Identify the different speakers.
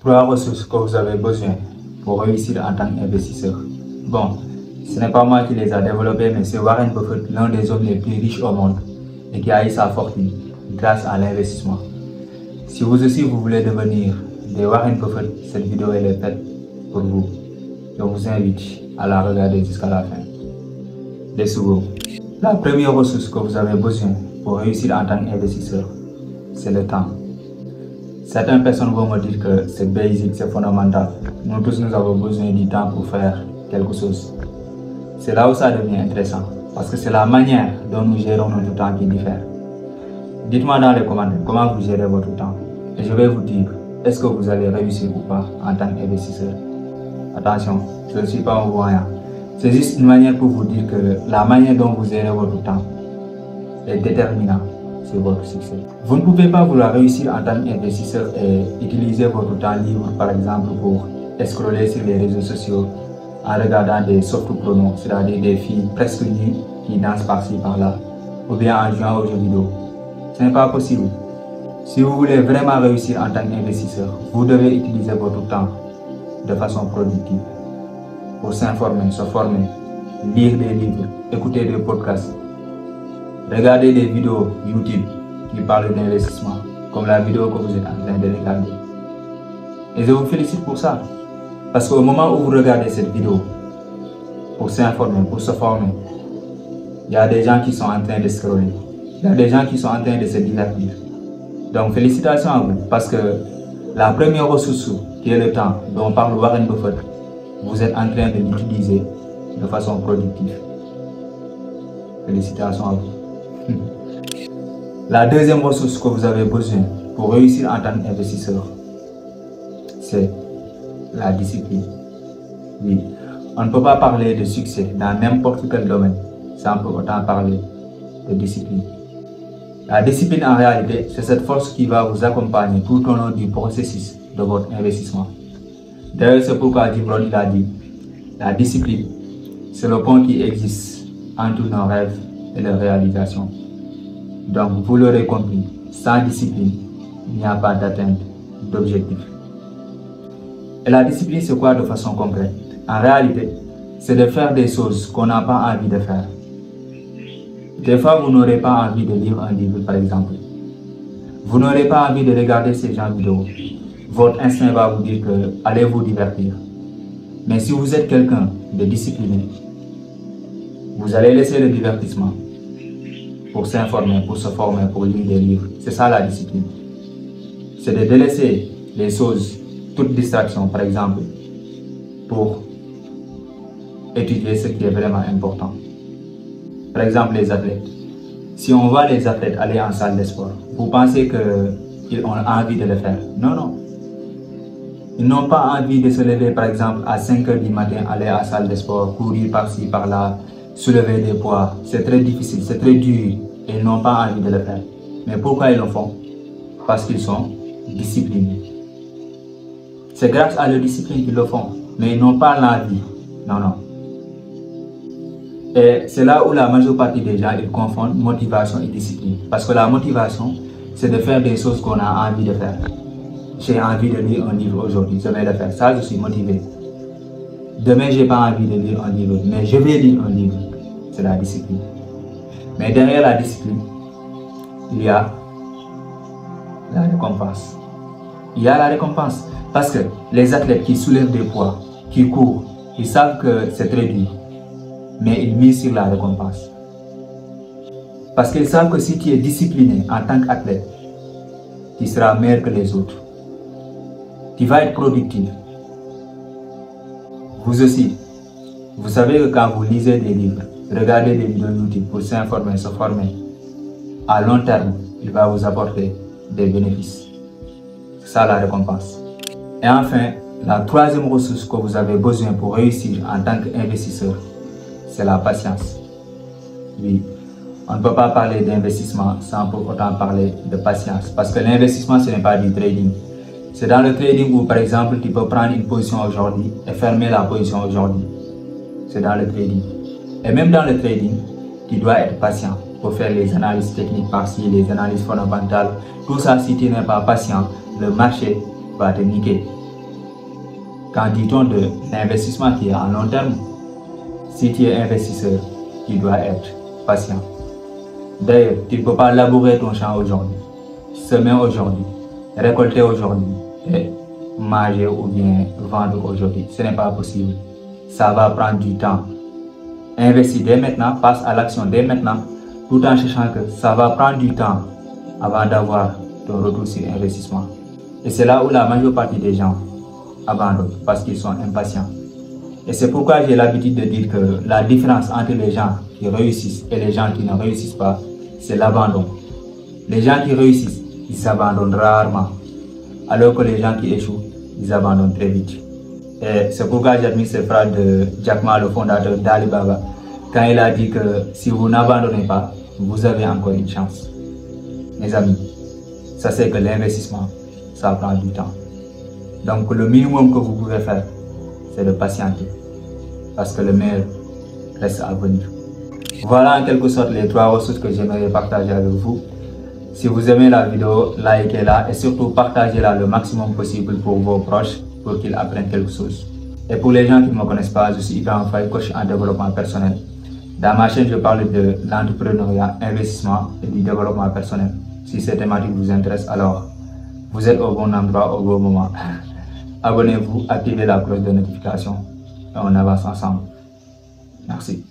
Speaker 1: 3 ressources que vous avez besoin pour réussir en tant qu'investisseur. Bon, ce n'est pas moi qui les a développées, mais c'est Warren Buffett, l'un des hommes les plus riches au monde et qui a eu sa fortune grâce à l'investissement. Si vous aussi vous voulez devenir des Warren Buffett, cette vidéo elle est faite pour vous. Je vous invite à la regarder jusqu'à la fin. Let's go. La première ressource que vous avez besoin pour réussir en tant qu'investisseur, c'est le temps. Certaines personnes vont me dire que c'est basique, c'est fondamental. Nous tous, nous avons besoin du temps pour faire quelque chose. C'est là où ça devient intéressant, parce que c'est la manière dont nous gérons notre temps qui diffère. Dites-moi dans les commentaires comment vous gérez votre temps. Et je vais vous dire, est-ce que vous allez réussir ou pas en tant qu'investisseur. Attention, je ne suis pas un voyant. C'est juste une manière pour vous dire que la manière dont vous gérez votre temps est déterminante sur votre succès. Vous ne pouvez pas vouloir réussir en tant qu'investisseur et utiliser votre temps libre, par exemple, pour scroller sur les réseaux sociaux en regardant des soft pronos, c'est-à-dire des filles presque nues qui dansent par-ci par-là, ou bien en jouant aux jeux vidéo. Ce n'est pas possible. Si vous voulez vraiment réussir en tant qu'investisseur, vous devez utiliser votre temps de façon productive pour s'informer, se former, lire des livres, écouter des podcasts, regarder des vidéos YouTube qui parlent d'investissement, comme la vidéo que vous êtes en train de regarder. Et je vous félicite pour ça. Parce qu'au moment où vous regardez cette vidéo, pour s'informer, pour se former, il y a des gens qui sont en train de scroller. Il y a des gens qui sont en train de se divertir. Donc félicitations à vous, parce que la première ressource qui est le temps, dont parle Warren Buffett, vous êtes en train de l'utiliser de façon productive. Félicitations à vous. La deuxième ressource que vous avez besoin pour réussir en tant qu'investisseur, c'est la discipline. Oui, on ne peut pas parler de succès dans n'importe quel domaine sans pour autant parler de discipline. La discipline en réalité, c'est cette force qui va vous accompagner tout au long du processus de votre investissement. D'ailleurs, c'est pourquoi Jim Rohn a dit, la discipline, c'est le pont qui existe entre nos rêves et leur réalisation. Donc, vous l'aurez compris, sans discipline, il n'y a pas d'atteinte d'objectif. Et la discipline, c'est quoi de façon concrète? En réalité, c'est de faire des choses qu'on n'a pas envie de faire. Des fois, vous n'aurez pas envie de lire un livre, par exemple. Vous n'aurez pas envie de regarder ces genres de vidéos. Votre instinct va vous dire que allez vous divertir. Mais si vous êtes quelqu'un de discipliné, vous allez laisser le divertissement pour s'informer, pour se former, pour lire des livres. C'est ça la discipline. C'est de délaisser les choses, toute distraction, par exemple, pour étudier ce qui est vraiment important. Par exemple, les athlètes. Si on voit les athlètes aller en salle de sport, vous pensez qu'ils ont envie de le faire? Non, non. Ils n'ont pas envie de se lever, par exemple, à 5 h du matin, aller à la salle de sport, courir par-ci, par-là, soulever des poids. C'est très difficile, c'est très dur et ils n'ont pas envie de le faire. Mais pourquoi ils le font? Parce qu'ils sont disciplinés. C'est grâce à leur discipline qu'ils le font, mais ils n'ont pas l'envie. Non, non. Et c'est là où la majeure partie des gens ils confondent motivation et discipline. Parce que la motivation, c'est de faire des choses qu'on a envie de faire. J'ai envie de lire un livre aujourd'hui, je vais le faire. Ça, je suis motivé. Demain, je n'ai pas envie de lire un livre, mais je vais lire un livre. C'est la discipline. Mais derrière la discipline, il y a la récompense. Il y a la récompense. Parce que les athlètes qui soulèvent des poids, qui courent, ils savent que c'est très dur. Mais ils misent sur la récompense. Parce qu'ils savent que si tu es discipliné en tant qu'athlète, tu seras meilleur que les autres. Tu vas être productif. Vous aussi, vous savez que quand vous lisez des livres, regardez des vidéos YouTube pour s'informer, se former, à long terme, il va vous apporter des bénéfices. C'est ça la récompense. Et enfin, la troisième ressource que vous avez besoin pour réussir en tant qu'investisseur, c'est la patience. Oui, on ne peut pas parler d'investissement sans pour autant parler de patience. Parce que l'investissement, ce n'est pas du trading. C'est dans le trading où, par exemple, tu peux prendre une position aujourd'hui et fermer la position aujourd'hui. C'est dans le trading. Et même dans le trading, tu dois être patient pour faire les analyses techniques par-ci, les analyses fondamentales. Tout ça, si tu n'es pas patient, le marché va te niquer. Qu'en dit-on de l'investissement qui est à long terme? Si tu es investisseur, tu dois être patient. D'ailleurs, tu ne peux pas labourer ton champ aujourd'hui, semer aujourd'hui, récolter aujourd'hui et manger ou bien vendre aujourd'hui. Ce n'est pas possible. Ça va prendre du temps. Investis dès maintenant, passe à l'action dès maintenant, tout en sachant que ça va prendre du temps avant d'avoir ton retour sur investissement. Et c'est là où la majeure partie des gens abandonnent parce qu'ils sont impatients. Et c'est pourquoi j'ai l'habitude de dire que la différence entre les gens qui réussissent et les gens qui ne réussissent pas, c'est l'abandon. Les gens qui réussissent, ils s'abandonnent rarement, alors que les gens qui échouent, ils abandonnent très vite. Et c'est pourquoi j'admire ces phrases de Jack Ma, le fondateur d'Alibaba, quand il a dit que si vous n'abandonnez pas, vous avez encore une chance. Mes amis, ça c'est que l'investissement, ça prend du temps. Donc le minimum que vous pouvez faire, c'est de patienter, parce que le meilleur reste à venir. Voilà en quelque sorte les 3 ressources que j'aimerais partager avec vous. Si vous aimez la vidéo, likez-la et surtout partagez-la le maximum possible pour vos proches pour qu'ils apprennent quelque chose. Et pour les gens qui ne me connaissent pas, je suis Ibrahim Faye, coach en développement personnel. Dans ma chaîne, je parle de l'entrepreneuriat, investissement et du développement personnel. Si ces thématiques vous intéressent, alors vous êtes au bon endroit au bon moment. Abonnez-vous, activez la cloche de notification et on avance ensemble. Merci.